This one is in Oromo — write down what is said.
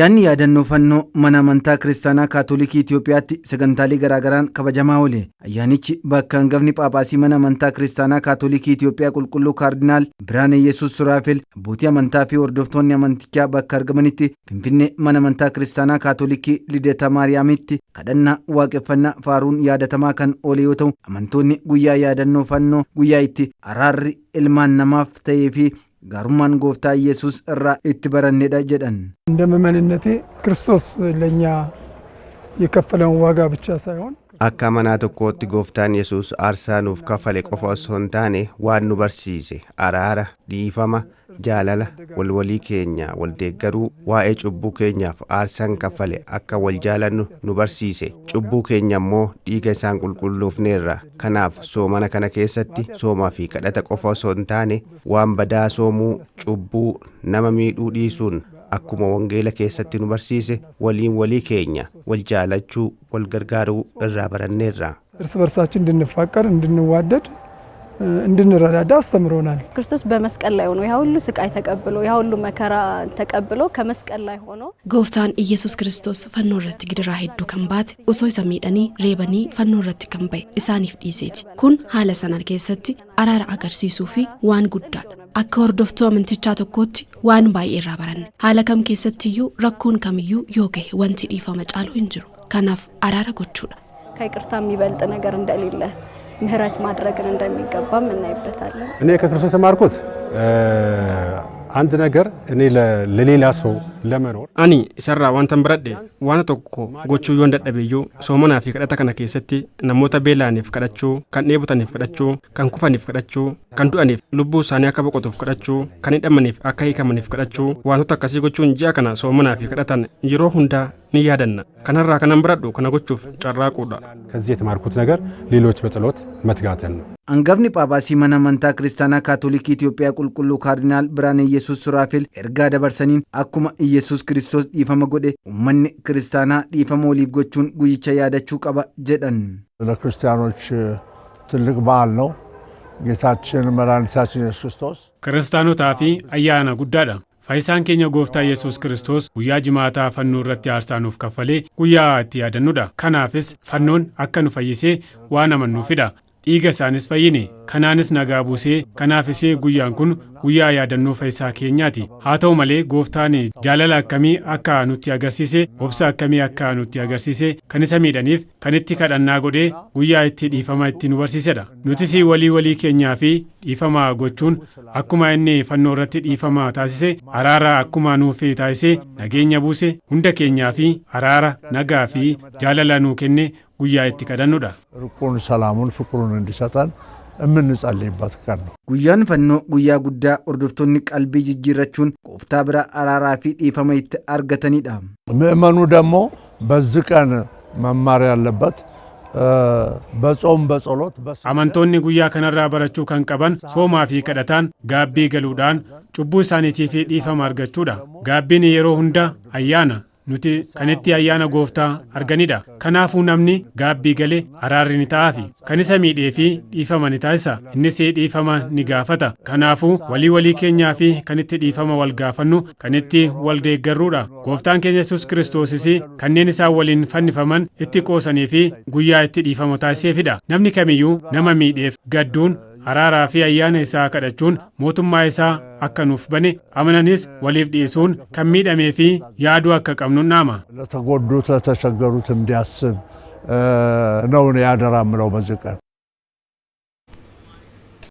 Ayyaanni yaadannoo fannoo mana amantaa Kiristaanaa Kaatoolikii Itoophiyaatti sagantaalee garaagaraan kabajamaa oole. Ayyaanichi bakka hangafni Phaaphaasii mana amantaa Kiristaanaa Kaatoolikii Itoophiyaa qulqulluu Kaardinaal Birhaane Yesuus Suraafel abbootii amantaa fi hordoftoonni amantichaa bakka argamanitti Finfinnee mana amantaa Kiristaanaa Kaatoolikii Lideeta Maariyaamitti kadhannaa waaqeffannaa faaruun yaadatamaa kan oole yoo ta'u, amantoonni guyyaa yaadannoo fannoo guyyaa itti araarri ilmaan namaaf ta'ee fi ጋሩማን ጎፍታ ኢየሱስ ራ ኢትበረነዳ ጀደን እንደመመንነቴ ክርስቶስ ለኛ የከፈለውን ዋጋ ብቻ ሳይሆን አካማና ተቆጥ ጎፍታን ኢየሱስ አርሳኑፍ ከፈለ ቆፎስ ሆንታኔ ዋኑ በርሲሴ አራራ ዲፋማ ጃላላ ወልወሊ ኬኛ ወልደገሩ ዋኤ ጩቡ ኬኛፍ አርሳን ከፈለ አካ ወልጃላኑ ኑ በርሲሴ ጩቡ ኬኛሞ ዲገሳን ቁልቁሉፍ ኔራ ከናፍ ሶማና ከነ ኬሰቲ ሶማፊ ከዳተ ቆፎስ ሆንታኔ ዋን በዳ ሶሙ ጩቡ ነመሚዱ ዲሱን akkuma wangeela keessatti nu barsiise waliin walii keenya wal jaalachuu wal gargaaruu irraa baranneerra. እርስ በርሳችን እንድንፋቀር እንድንዋደድ እንድንረዳዳ አስተምሮናል። ክርስቶስ በመስቀል ላይ ሆኖ ያ ሁሉ ስቃይ ተቀብሎ ያ ሁሉ መከራ ተቀብሎ ከመስቀል ላይ ሆኖ ጎፍታን ኢየሱስ ክርስቶስ ፈኖረት ግድራ ሄዱ ከንባት ኡሶይ ሰሚዳኒ ሬበኒ ፈኖረት ከንባይ ኢሳኒፍ ዲሴቲ ኩን ሐለ ሰናል keessatti araara agarsiisuu fi waan guddaa akka hordoftuu amantichaa tokkotti waan baay'ee irraa baranne haala kam keessattiyyuu rakkoon kamiyyuu yoo gahe wanti dhiifama caalu hin jiru kanaaf araara gochuudha ከይቅርታ የሚበልጥ ነገር እንደሌለ ምህረት ማድረግን እንደሚገባም እናይበታለን። እኔ ከክርስቶስ ተማርኩት አንድ ነገር እኔ ለሌላ ሰው ለመኖር አኒ ሰራ ዋንተን ብረዴ ዋና ቶኮ ጎቹ ይወንደደበዩ ሶሞና ፊ ከዳታ ከነ ከሰቲ ነሞታ ቤላኒፍ ከዳቹ ከኔቡታኒፍ ከዳቹ ከንኩፋኒፍ ከዳቹ ከንዱአኒፍ ልቡ ሳኒያ ከበቆቶፍ ከዳቹ ከኔደመኒፍ አካይ ከመኒፍ ከዳቹ ዋንቶ ተከሲ ጎቹ እንጂ አከና ሶሞና ፊ ከዳታን ይሮ ሁንዳ ንያደና ከነራ ከነን ብረዱ ከነጎቹፍ ጨራቁዳ ከዚህ የተማርኩት ነገር ሌሎች በጸሎት መትጋተን ነው። አንገፍኒ ጳጳሲ mana amantaa Kiristaanaa Kaatoolikii Itoophiyaa qulqulluu Kaardinaal Birhaane Yesuus Suraafel ergaa dabarsaniin akkuma ኢየሱስ ክርስቶስ dhiifama godhe ummanni ክርስቲያና dhiifama waliif gochuun guyyicha yaadachuu qaba jedhan ለክርስቲያኖች ትልቅ በዓል ነው። ጌታችን መድኃኒታችን ኢየሱስ ክርስቶስ ክርስቲያኖታፊ አያና ጉዳዳ ፋይሳን ኬኛ ጎፍታ ኢየሱስ ክርስቶስ ጉያ ጅማታ ፈኑ ረት ያርሳኑፍ ከፈሌ ጉያ አቲ ያደኑዳ ከናፍስ ፈኑን አከኑ ፈይሴ ዋና መኑፊዳ dhiiga isaanis fayyine kanaanis nagaa buusee kanaafisee guyyaan kun guyyaa yaadannoo fayyisaa keenyaati. haa ta'u malee gooftaan jaalala akkamii akka nutti agarsiise obsa akkamii akka nutti agarsiise kan isa miidhaniif kan itti kadhannaa godhee guyyaa itti dhiifama itti nu barsiisedha. nutis walii keenyaa fi dhiifama gochuun akkuma inni fannoo irratti dhiifama taasise araara akkuma nuuf taasise nageenya buuse hunda keenyaa fi araara nagaa fi jaalala nuu kenne guyyaa itti kadhannuudha. ሩቁን ሰላሙን ፍቅሩን እንዲሰጠን እምንጸልይበት ቀን ነው። guyyaan fannoo guyyaa guddaa hordoftoonni qalbii jijjiirrachuun gooftaa bira araaraa fi dhiifama itti argatanidha. ምእመኑ ደግሞ በዚህ ቀን መማር ያለበት በጾም በጸሎት አማንቶኒ ጉያ ከነራ በረቹ ከን ቀበን ሶማ ፊ ቀደታን ጋቢ ገሉዳን ጩቡ ሳኒቲ ፊ dhiifama argachuudha. gaabbiin yeroo hunda ayyaana nuti kanitti ayyaana gooftaa arganidha. kanaafuu namni gaabbii galee araarri ni ta'aafi kan isa miidhee fi dhiifama ni taasisa innis dhiifama ni gaafata. kanaafuu walii keenyaa fi kanitti dhiifama wal gaafannu kanitti wal deeggarruudha. gooftaan keenya Yesuus Kiristoosis kanneen isaan waliin fannifaman itti qoosanii fi guyyaa itti dhiifama taasiseefidha. namni kamiyyuu nama miidheef gadduun araaraa fi ayyaana isaa kadhachuun mootummaa isaa akka nuuf bane amananis waliif dhiisuun kan miidhamee fi yaaduu akka qabnu naama. ለተጎዱት ለተቸገሩት እንዲያስብ ነው ያደራ ምለው በዚህ ቀን